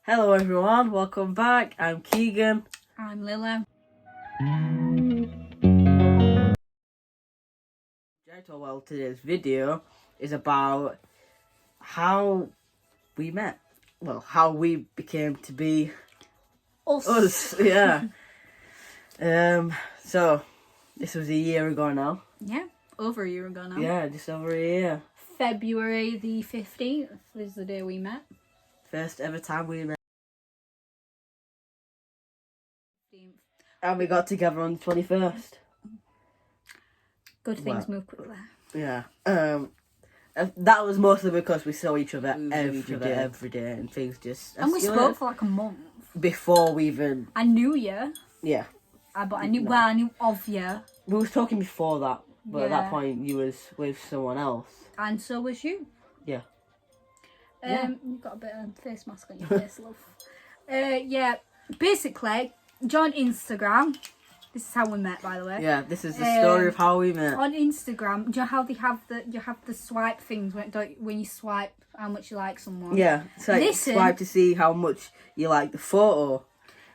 Hello everyone, welcome back. I'm Keegan. I'm Lila. Well, today's video is about how we met. Well, how we became to be us. Yeah. So this was a year ago now. Yeah, over a year ago now. Yeah, just over a year. February the 15th is the day we met. First ever time we met. And we got together on the 21st. Good things move quickly. Yeah. That was mostly because we saw each other every day, and things just. And we spoke for like a month before we even. I knew you. Yeah. But I knew of you. We was talking before that, but at that Yeah. point you was with someone else. And so was you. Yeah. You've got a bit of face mask on your face, love. Yeah. Basically, join Instagram. This is how we met, by the way. Yeah, this is the story of how we met. On Instagram, do you know how they have the swipe things when you swipe how much you like someone? Yeah, so swipe to see how much you like the photo.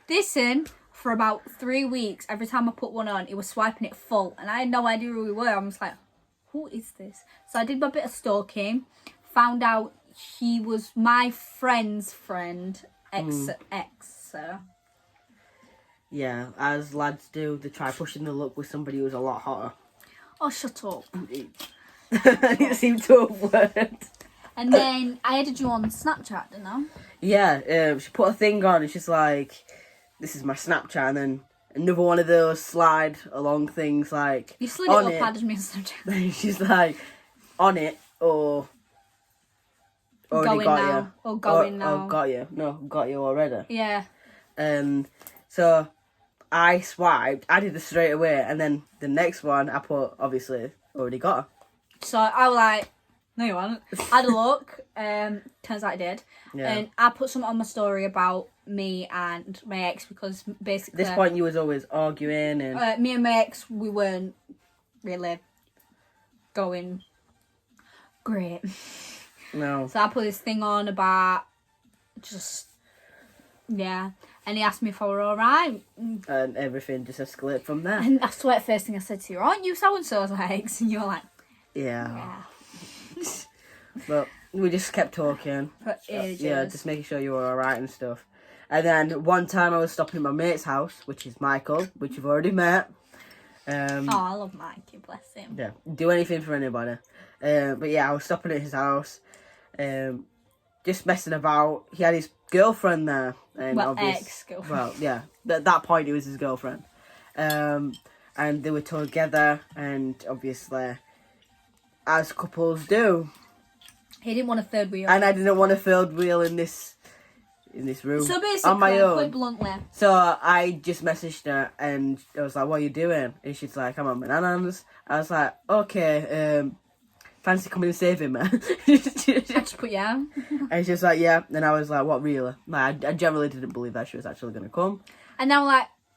Listen, for about 3 weeks, every time I put one on, it was swiping it full, and I had no idea who we were. I was like, who is this? So I did my bit of stalking, found out he was my friend's friend, ex. So. Yeah, as lads do, they try pushing the luck with somebody who's a lot hotter. Oh, shut up. It seemed to have worked. And then I added you on Snapchat, didn't I? Yeah, she put a thing on and she's like, this is my Snapchat, and then another one of those slide along things like... You slid it up, added me on Snapchat. She's like, on it, or... already going got now. you. Or going now. Or got you. No, got you already. Yeah. So I swiped, I did it straight away, and then the next one I put, obviously, already got her. So I was like, no you haven't. I had a look, turns out I did. Yeah. And I put something on my story about me and my ex, because basically... At this point you was always arguing and... me and my ex, we weren't really going great. No. So I put this thing on about just... Yeah. And he asked me if I were alright. And everything just escalated from there. And I swear the first thing I said to you, aren't you so-and-so's ex? And you were like... Yeah. But we just kept talking. For ages. Yeah, just making sure you were alright and stuff. And then one time I was stopping at my mate's house, which is Michael, which you've already met. I love Mikey, bless him. Yeah, do anything for anybody. But yeah, I was stopping at his house, just messing about. He had his girlfriend there. And ex-girlfriend. Well, yeah, at that point it was his girlfriend. And they were together, and obviously, as couples do. He didn't want a third wheel. And I didn't want a third wheel in this room. So basically, on my own. quite bluntly. So I just messaged her and I was like, what are you doing? And she's like, I'm on bananas. I was like, okay, fancy coming and saving me? I just put yeah. And she's like, yeah. And I was like, what, really? Like, I generally didn't believe that she was actually going to come. And then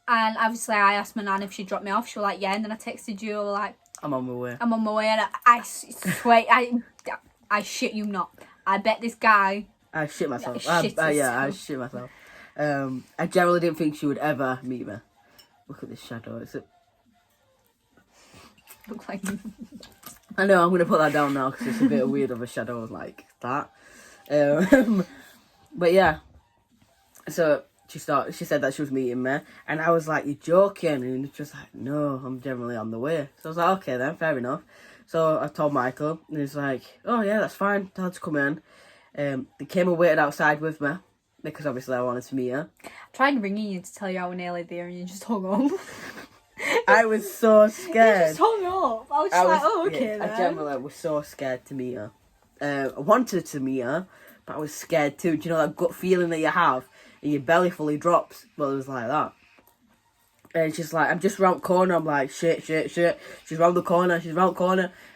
and obviously I asked my nan if she'd drop me off. She was like, yeah. And then I texted you, like, I'm on my way. I'm on my way. And I swear, I shit you not. I bet this guy... I shit myself. I shit myself. I generally didn't think she would ever meet me. Look at this shadow. Look like... I know, I'm going to put that down now because it's a bit weird of a shadow like that. But yeah. So she said that she was meeting me. And I was like, you're joking? And she was like, no, I'm generally on the way. So I was like, okay then, fair enough. So I told Michael, and he's like, oh yeah, that's fine, Dad's come in. They came and waited outside with me, because obviously I wanted to meet her. I tried ringing you to tell you I was nearly there, and you just hung up. I was so scared. You just hung up. I was just like, oh, okay then. I generally was so scared to meet her. I wanted to meet her, but I was scared too. Do you know that gut feeling that you have, and your belly fully drops? Well, it was like that. And she's like, I'm just round the corner. I'm like, shit. She's round the corner.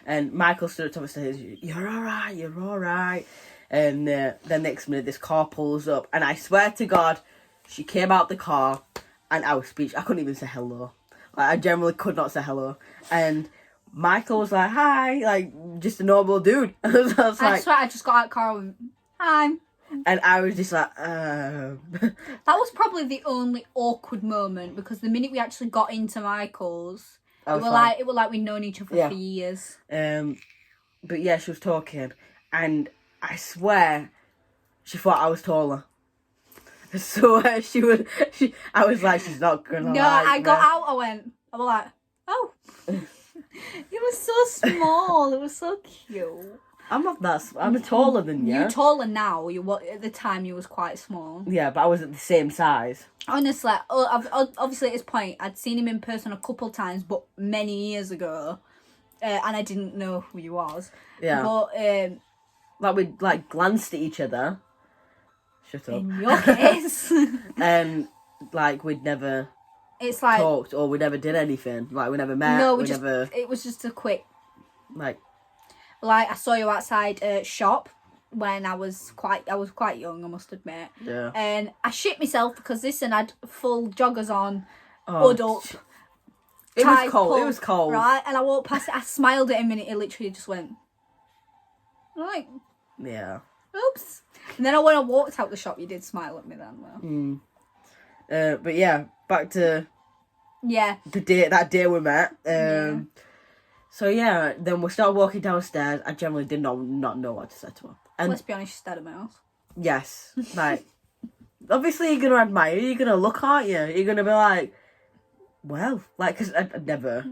And Michael stood at the top of the stairs. You're alright. And the next minute, this car pulls up. And I swear to God, she came out the car. And I was speechless. I couldn't even say hello. Like, I generally could not say hello. And Michael was like, hi. Like, just a normal dude. I was like, I swear I just got out of the car and went, hi. And I was just like, That was probably the only awkward moment, because the minute we actually got into Michael's, it was like we'd known each other for years. But yeah, she was talking, and I swear, she thought I was taller. So I was like, she's not gonna. No, I got out. I was like, oh, it was so small. It was so cute. I'm not that. I'm taller than you. You're taller now. At the time you was quite small. Yeah, but I was at the same size. Honestly, obviously at this point, I'd seen him in person a couple times, but many years ago, and I didn't know who he was. Yeah. But like we glanced at each other. Shut up. In your case. And like we'd never. It's like talked or we never did anything. Like we never met. No, never. It was just a quick. Like I saw you outside a shop when I was quite young, I must admit. Yeah. And I shit myself because I had full joggers on, hood up. It was cold. It was cold. Right, and I walked past it. I smiled at him, and it literally just went. Like. Yeah. Oops. And then when I walked out the shop, you did smile at me then, though. But yeah, back to. Yeah. That day we met. So yeah, then we started walking downstairs. I generally did not know what to say to her. And let's be honest, she stayed at my house. Yes, like obviously you're gonna admire. You're gonna look, aren't you? You're gonna be like, well, like, cause I'd never.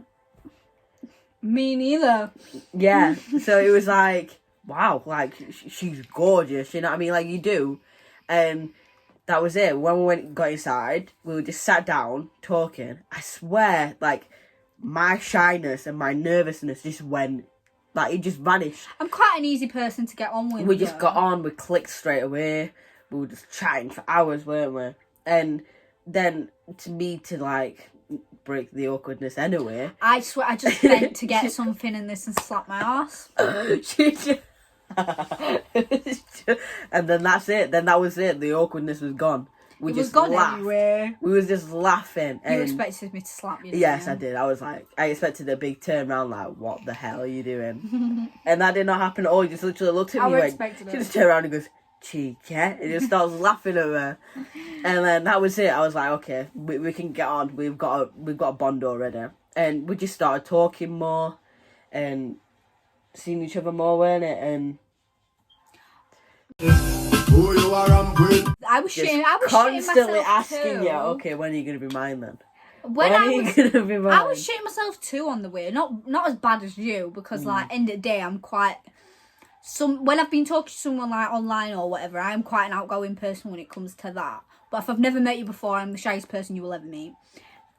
Me neither. Yeah, so it was like, wow, like she's gorgeous. You know what I mean? Like you do, and that was it. When we got inside, we were just sat down talking. I swear, like. My shyness and my nervousness just went, like, it just vanished. I'm quite an easy person to get on with. We just got on, we clicked straight away. We were just chatting for hours, weren't we? And then to like, break the awkwardness anyway. I swear, I just meant to get something in this and slap my ass. And then that's it. Then that was it. The awkwardness was gone. We it just was gone laughed. everywhere. We was just laughing. You expected me to slap you, yes, you? I did. I was like, I expected a big turn around, like, what the hell are you doing? And that did not happen at all. He just literally looked at me and went, she just turned around and goes, cheek, yeah? And just starts laughing at her. And then that was it. I was like, okay, we can get on. We've got a bond already. And we just started talking more and seeing each other more, weren't it? And who you are, I'm with. I was constantly asking too. you, okay, when are you going to be mine then? When are you going to be mine? I was shitting myself too on the way. Not as bad as you, because like end of the day I'm quite when I've been talking to someone like online or whatever, I'm quite an outgoing person when it comes to that. But if I've never met you before, I'm the shyest person you will ever meet.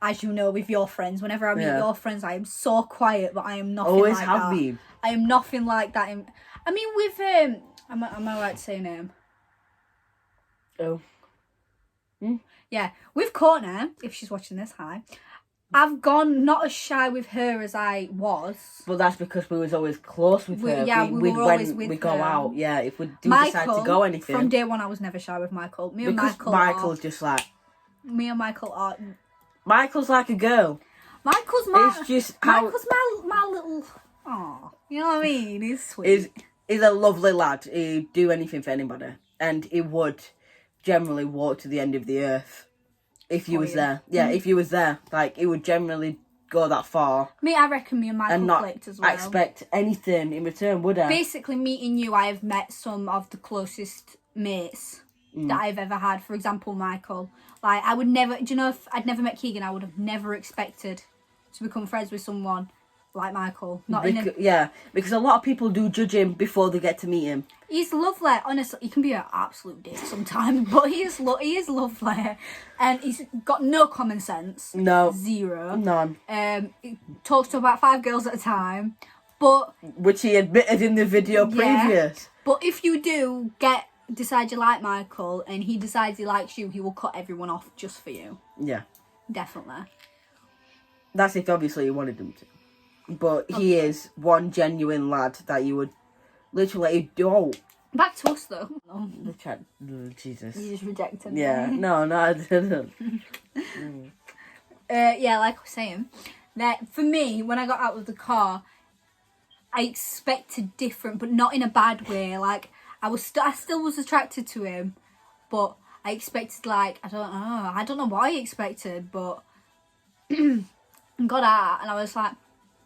As you know, with your friends, whenever I meet your friends, I am so quiet, but I am nothing always like have that. been. I am nothing like that. I mean, with am I right to say name? Oh. Yeah, with Courtney, if she's watching this, hi. I've gone not as shy with her as I was. But that's because we was always close with her. Yeah, we were always with her. We go out, yeah. If we decide to go anything. From day one, I was never shy with Michael. Michael's just like. Me and Michael are. Michael's like a girl. Michael's my little. Aw, you know what I mean? He's sweet. He's a lovely lad. He'd do anything for anybody, and he would generally walk to the end of the earth if you was there. Yeah, if you was there, like he would generally go that far. I reckon me and Michael clicked as well. I expect anything in return, would I? Basically, meeting you, I have met some of the closest mates that I've ever had. For example, Michael. Like, I would never, do you know, if I'd never met Keegan, I would have never expected to become friends with someone like Michael. Because a lot of people do judge him before they get to meet him. He's lovely. Honestly, he can be an absolute dick sometimes, but he is lovely, and he's got no common sense. No, zero, none. He talks to about 5 girls at a time, but which he admitted in the video previous. But if you do decide you like Michael and he decides he likes you, he will cut everyone off just for you. Yeah, definitely. That's if obviously you wanted him to. But he is one genuine lad that you would literally don't. Back to us though. Oh, Jesus. You just rejected me. Yeah, no, I didn't. Yeah, like I was saying, that for me, when I got out of the car, I expected different, but not in a bad way. Like, I still was attracted to him, but I expected, like, I don't know what I expected, but got out and I was like,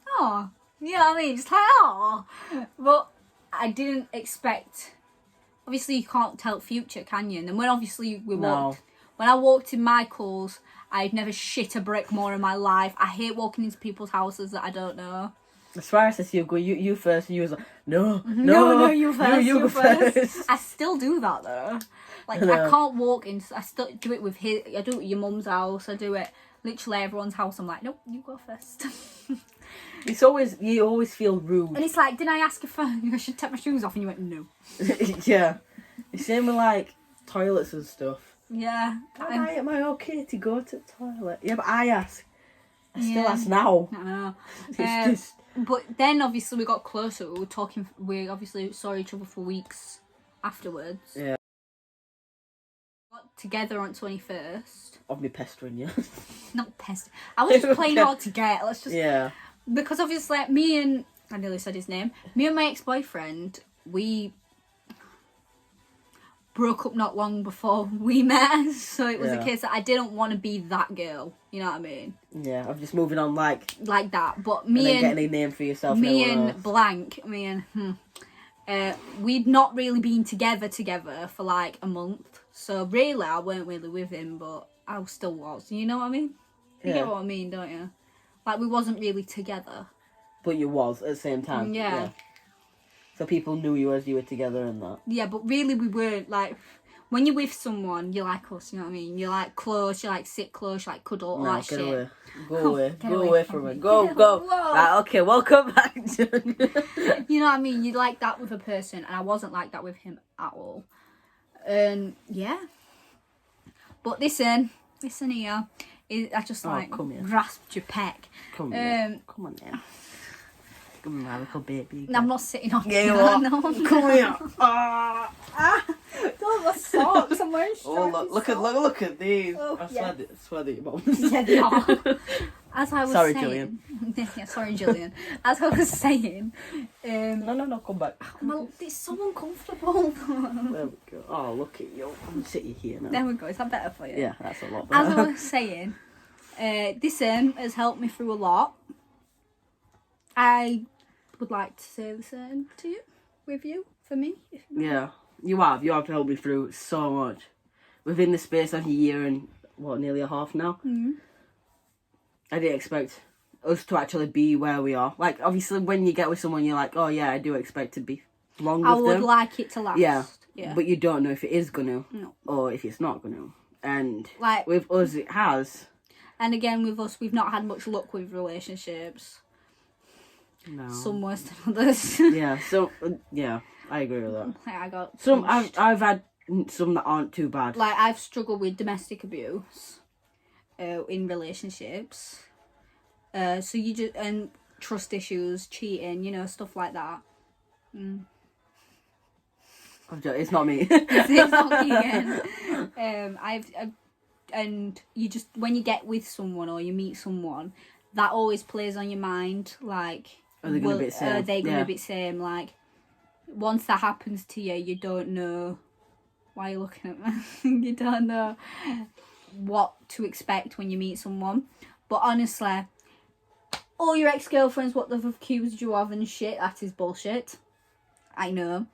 oh, you know what I mean? Just like, oh. But I didn't expect, obviously you can't tell future, can you? And then when obviously when I walked in Michael's, I'd never shit a brick more in my life. I hate walking into people's houses that I don't know. I swear I said to you, go, you first, and you was like, no, you first, you first. I still do that though. Like, I can't walk in, I still do it with I do it with your mum's house, I do it literally everyone's house. I'm like, nope, you go first. You always feel rude. And it's like, didn't I ask if I should take my shoes off? And you went, no. Yeah. The same with, like, toilets and stuff. Yeah. Am I okay to go to the toilet? Yeah, but I ask. I still ask now. I know. It's just... But then, obviously, we got closer. We were talking, we obviously saw each other for weeks afterwards. Yeah. Got together on 21st. Of me pestering you. Not pestering. I was just playing hard to get. Let's just... Yeah. Because obviously, I nearly said his name. Me and my ex-boyfriend, we broke up not long before we met. So it was a case that I didn't want to be that girl. You know what I mean? Yeah, I'm just moving on like that. But getting a name for yourself. We'd not really been together for like a month. So really, I weren't really with him, but I still was. You know what I mean? You get what I mean, don't you? Like, we wasn't really together. But you was at the same time. Yeah. So people knew you as you were together and that. Yeah, but really we weren't. Like, when you're with someone, you're like us, you know what I mean? You're like close, you like sit close, you like cuddle, all that shit. Away. Go away from it. Go. Right, okay, welcome back. You know what I mean? You like that with a person, and I wasn't like that with him at all. Yeah. But listen here. I just grasped your peck. Come here. Come on now. Come on, my little baby. I'm not sitting on you. No. Come here. Don't my socks. I'm wearing stripy look at these. Oh, I swear that your mum. Yeah, they are. As I was sorry, saying, Gillian. Yeah, sorry, Gillian. As I was saying, no, come back. It's so uncomfortable. There we go. Oh, look at you. I'm sitting here now. There we go. Is that better for you? Yeah, that's a lot better. As I was saying, this has helped me through a lot. I would like to say the same to you, for me. Yeah, you have helped me through so much. Within the space of a year and, nearly a half now. Mm-hmm. I didn't expect us to actually be where we are. Like, obviously, when you get with someone, you're like, oh yeah, I do expect to be long with them. I would like it to last. Yeah, but you don't know if it is going to. Or if it's not going to. And like, with us, it has. And again, with us, we've not had much luck with relationships. No. Some worse than others. Yeah, I agree with that. Like, I got some. I've had some that aren't too bad. Like, I've struggled with domestic abuse in relationships. So you just, and trust issues, cheating, stuff like that. It's not me. It's not me again. And you just, when you get with someone or you meet someone, that always plays on your mind. Like, are they going to be the same? Are they going to be the same? Like, once that happens to you, you don't know. Why are you looking at me? You don't know what to expect when you meet someone. But honestly, all your ex-girlfriends, what they've accused you of and shit, that is bullshit. I know.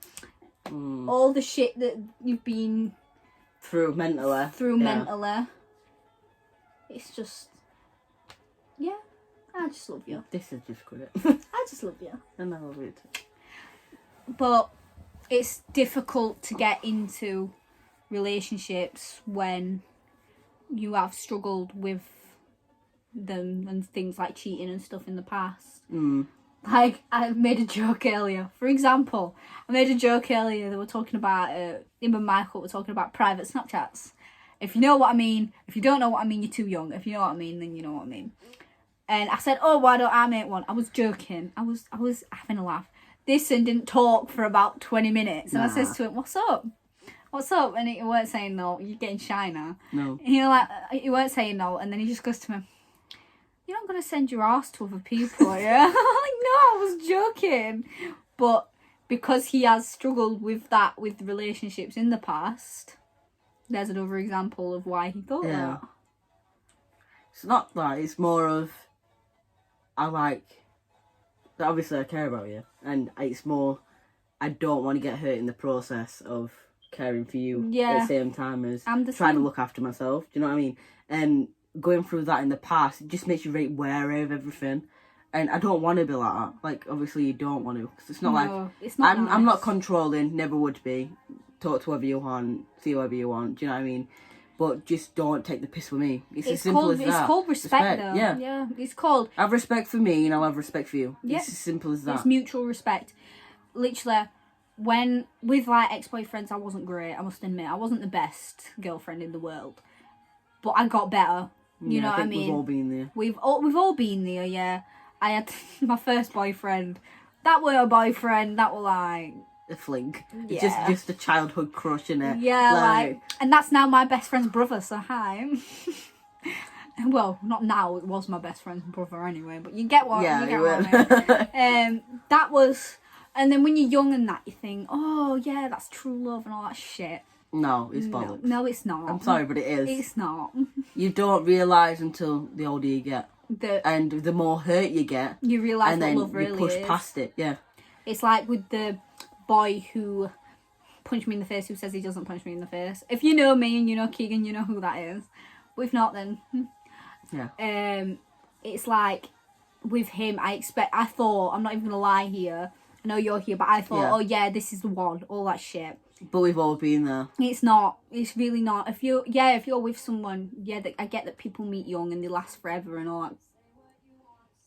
All the shit that you've been through mentally. It's just, yeah, I just love you. This is just good. I just love you. And I love you too. But it's difficult to get into relationships when you have struggled with them and things like cheating and stuff in the past. Like, I made a joke earlier. For example, they were talking about, him and Michael were talking about private Snapchats. If you know what I mean, if you don't know what I mean, you're too young. If you know what I mean, then you know what I mean. And I said, oh, why don't I make one? I was joking. I was having a laugh. This one didn't talk for about 20 minutes. And I says to him, what's up? And he weren't saying no. You're getting shy now. No. And he weren't saying no. And then he just goes to me, you're not going to send your ass to other people, yeah? I'm like, no, I was joking. But because he has struggled with that with relationships in the past, there's another example of why he thought that. It's not that, it's more of, obviously I care about you, and it's more, I don't want to get hurt in the process of caring for you at the same time as trying to look after myself. Do you know what I mean? And going through that in the past, it just makes you very wary of everything. And I don't want to be like that. Like, obviously you don't want to. Cause it's not it's not I'm not controlling, never would be. Talk to whoever you want, see whoever you want. Do you know what I mean? But just don't take the piss with me. It's as simple as that. It's called respect, though. Yeah, it's called... Have respect for me and I'll have respect for you. Yeah. It's as simple as that. It's mutual respect. Literally, when... With, like, ex-boyfriends, I wasn't great, I must admit. I wasn't the best girlfriend in the world. But I got better. You know what I mean? We've all been there. We've all been there, yeah. I had my first boyfriend. That were a boyfriend. That were, like... A fling. Yeah. Just a childhood crush, innit? Yeah, like... And that's now my best friend's brother, so hi. Well, not now, it was my best friend's brother anyway, but you get what, you get what I mean. That was... And then when you're young and that, you think, oh, yeah, that's true love and all that shit. No, it's bollocks. No, it's not. I'm sorry, but it is. It's not. You don't realise until the older you get. And the more hurt you get... You realise what love really is. And then you push past it, yeah. It's like with the boy who punched me in the face, who says he doesn't punch me in the face. If you know me and you know Keegan, you know who that is. But if not, then... Yeah. It's like, with him, I thought, I'm not even going to lie here, I know you're here, but I thought, oh yeah, this is the one, all that shit. But we've all been there. It's not. It's really not. If you're with someone, I get that people meet young and they last forever and all that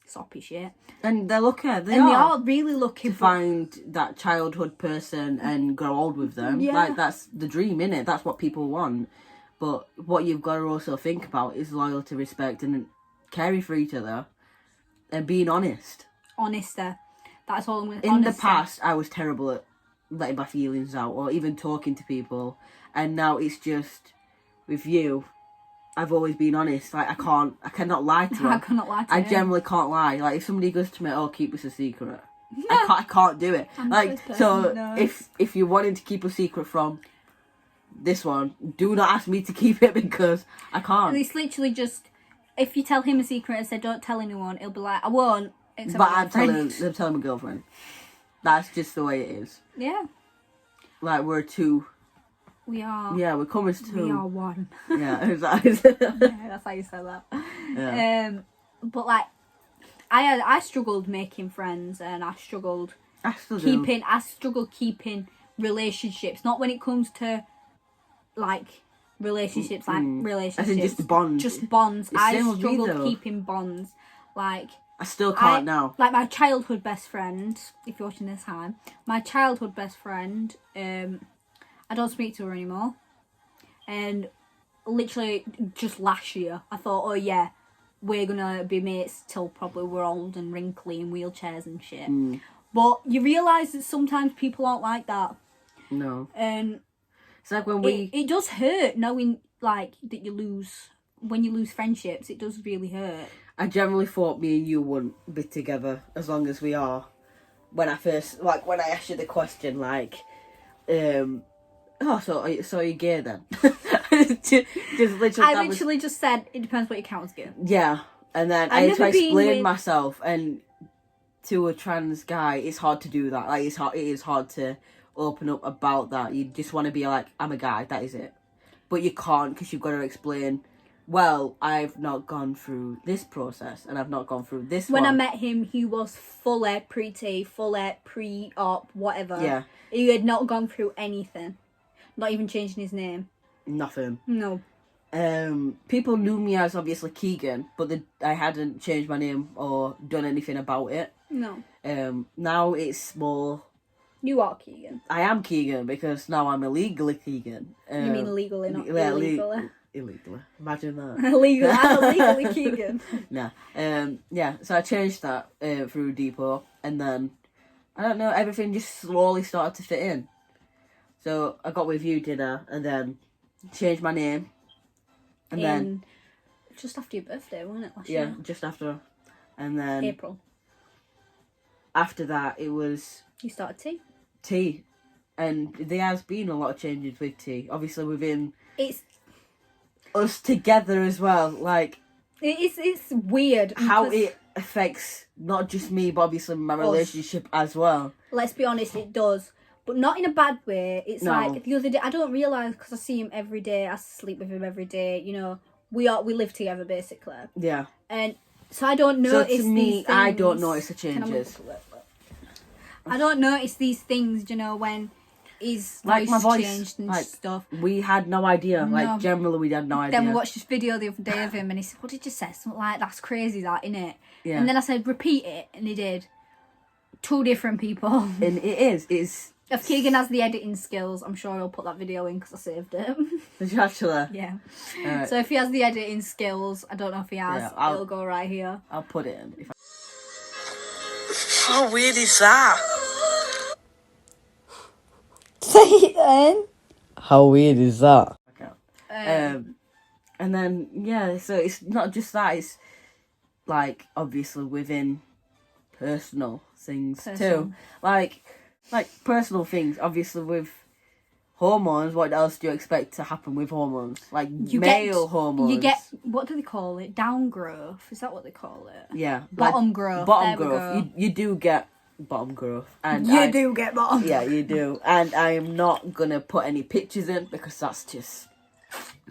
soppy shit. And they're lucky. They are really lucky to find that childhood person and grow old with them. Yeah. Like, that's the dream, innit? That's what people want. But what you've got to also think about is loyalty, respect, and caring for each other and being honest. Honester. That's all I'm going to... In the past, I was terrible at letting my feelings out or even talking to people, and now it's just with you, I've always been honest. Like, I cannot lie to her. I cannot lie to I generally can't lie. Like, if somebody goes to me, oh, keep this a secret, I can't do it. If you're wanting to keep a secret from this one, do not ask me to keep it because I can't. It's literally just, if you tell him a secret and say don't tell anyone, he'll be like, I won't, except but I'm telling my girlfriend. That's just the way it is. Yeah. Like, we're two. We are. Yeah, we're coming as two. We are one. Yeah, exactly. Yeah, that's how you say that. Yeah. But like, I struggled making friends, and I struggled keeping relationships. Not when it comes to like relationships, relationships. As in just bonds. Just bonds. I struggled keeping bonds. Like, I still can't now. Like my childhood best friend, if you're watching this time, my childhood best friend, I don't speak to her anymore. And literally just last year, I thought, oh yeah, we're gonna be mates till probably we're old and wrinkly in wheelchairs and shit. But you realise that sometimes people aren't like that. No. And it's like when it does hurt knowing like that when you lose friendships, it does really hurt. I generally thought me and you wouldn't be together as long as we are. When I asked you the question, like, oh, so are you gay then? I literally just said, it depends what you count as gay. Yeah, and then I had to explain myself, and to a trans guy, it's hard to do that. Like, it is hard to open up about that. You just want to be like, I'm a guy, that is it. But you can't, because you've got to explain, well, I've not gone through this process, and I've not gone through this When I met him, he was fully pre-T, fully pre-op, whatever. Yeah. He had not gone through anything. Not even changing his name. Nothing. No. People knew me as, obviously, Keegan, but I hadn't changed my name or done anything about it. No. Now it's more... You are Keegan. I am Keegan, because now I'm illegally Keegan. You mean illegally, not illegally? Illegally. Imagine that. I'm illegally Keegan. Nah. Yeah, so I changed that through Depot, and then, I don't know, everything just slowly started to fit in. So I got with you, dinner, and then changed my name. And then... Just after your birthday, wasn't it, last year? Yeah, just after. And then... April. After that, it was... You started T? T. And there has been a lot of changes with T. Obviously within It's us together as well. Like, it's weird how because, it affects not just me, but obviously my Us. relationship as well. let's be honest, it does. But not in a bad way. It's No. like the other day, I don't realise because I see him every day, I sleep with him every day, you know. We live together basically. Yeah. And so I don't So notice to me, these things. I don't notice the Can I move changes. up a little bit? I don't notice these things, you know, when his Like voice my voice, changed and like, stuff. We had no idea. No. Like, generally, we had no idea. Then we watched this video the other day of him and he said, what did you say? Something like, that's crazy, that, innit? Yeah. And then I said, repeat it. And he did. 2 different people. And it's... If Keegan has the editing skills, I'm sure he'll put that video in because I saved it. Did you actually? Yeah. Alright. So if he has the editing skills, I don't know if he has, Yeah, it'll go right here. I'll put it in. How weird is that? Say it then. How weird is that? Um, And then, yeah, so it's not just that, it's like, obviously within personal things Personal. too. Like personal things, obviously with hormones, what else do you expect to happen with hormones? Like male hormones. You get, what do they call it? Down growth. Is that what they call it? Yeah. Bottom growth. Bottom There we growth. go. You do get bottom growth. And You do get bottom. Yeah, you do. And I am not going to put any pictures in because that's just...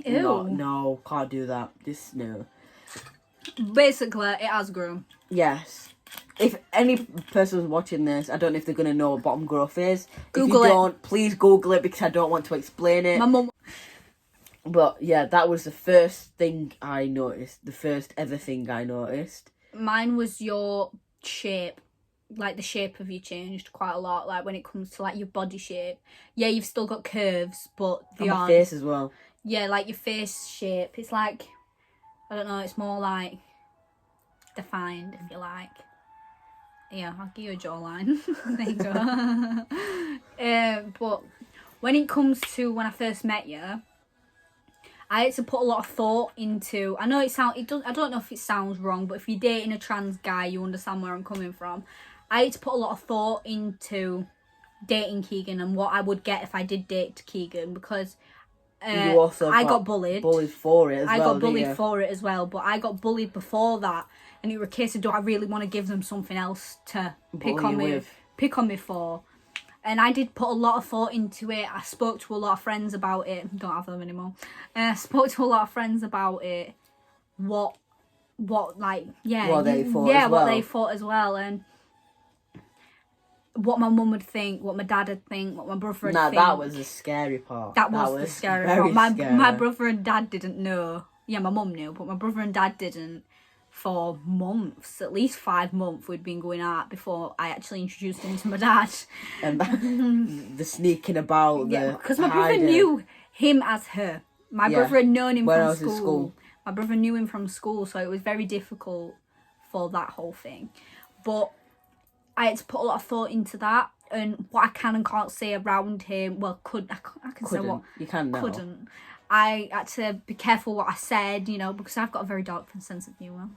Ew. No, can't do that. Just no. Basically, it has grown. Yes. If any person's watching this, I don't know if they're going to know what bottom growth is. Google if you it. don't, please Google it because I don't want to explain it. My mum. But yeah, that was the first thing I noticed. The first ever thing I noticed. Mine was your shape. Like, the shape of you changed quite a lot. Like, when it comes to, like, your body shape. Yeah, you've still got curves, but they And my aren't. face as well. Yeah, like, your face shape. It's like, I don't know, it's more, like, defined, if you like. Yeah, I'll give you a jawline. There you go. But when it comes to when I first met you, I had to put a lot of thought into. I know I don't know if it sounds wrong, but if you're dating a trans guy, you understand where I'm coming from. I had to put a lot of thought into dating Keegan and what I would get if I did date Keegan because You also I got bullied. Bullied for it as I well. got bullied didn't you? for it as well, but I got bullied before that, and it was a case of, do I really want to give them something else to pick Bully on you me, with. pick on me for? And I did put a lot of thought into it. I spoke to a lot of friends about it. Don't have them anymore. I spoke to a lot of friends about it. What like, yeah, What they thought yeah, as what well. they thought as well, and what my mum would think, what my dad would think, what my brother would think. That was the scary part. That was the scary very part. scary. My brother and dad didn't know. Yeah, my mum knew, but my brother and dad didn't for months. At least 5 months we'd been going out before I actually introduced him to my dad. And the sneaking about. Yeah, the because my brother hiding. knew him as her. My Yeah, brother had known him when I from was in school. school. My brother knew him from school, so it was very difficult for that whole thing. But I had to put a lot of thought into that and what I can and can't say around him. Well, I can say what You can now. couldn't. I had to be careful what I said, you know, because I've got a very dark sense of humour.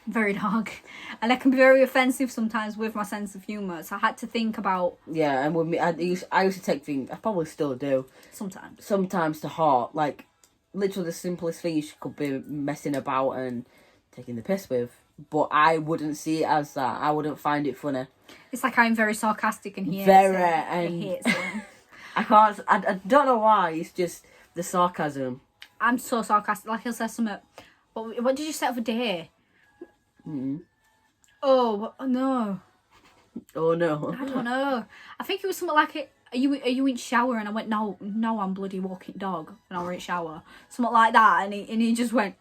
Very dark. And I can be very offensive sometimes with my sense of humour. So I had to think about... Yeah, and with me, I used to take things, I probably still do, sometimes to heart. Like, literally the simplest thing you could be messing about and taking the piss with. But I wouldn't see it as that. I wouldn't find it funny. It's like I'm very sarcastic and he hates Very, it. and- He hates it. I don't know why, it's just the sarcasm. I'm so sarcastic. Like he'll say something. What did you set for day? Oh no. Oh no. I don't know. I think it was something like it. Are you in shower? And I went, no, I'm bloody walking dog. And I were in shower. Something like that. And he just went.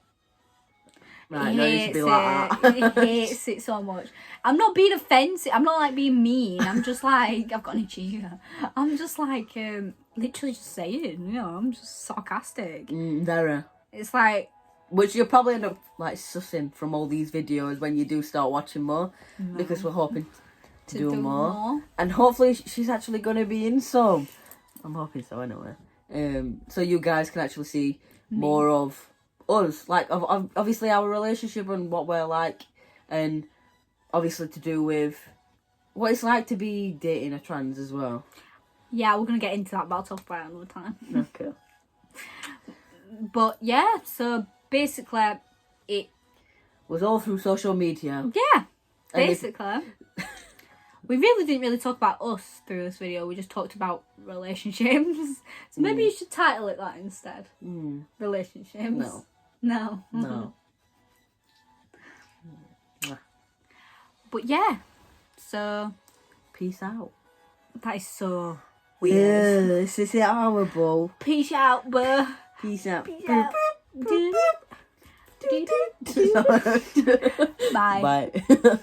Right, He no, you should hates be it. like that. He hates it so much. I'm not being offensive. I'm not like being mean. I'm just like, I've got an itchy ear. I'm just like, literally just saying, you know, I'm just sarcastic. Very. It's like, Which you'll probably end up like sussing from all these videos when you do start watching more, because we're hoping to do more. And hopefully she's actually going to be in some. I'm hoping so anyway. So you guys can actually see more of us, like obviously our relationship and what we're like, and obviously to do with what it's like to be dating a trans as well. Yeah, we're going to get into that, but I'll talk about it another time. Okay. But yeah, so basically it Was all through social media. yeah, And basically. We really didn't really talk about us through this video. We just talked about relationships. So maybe you should title it that instead. Relationships. No. No. No. But yeah. So Peace out. that is so weird. Yeah, this is horrible. Peace out, bruh. Peace out. Peace out. Bye. Bye.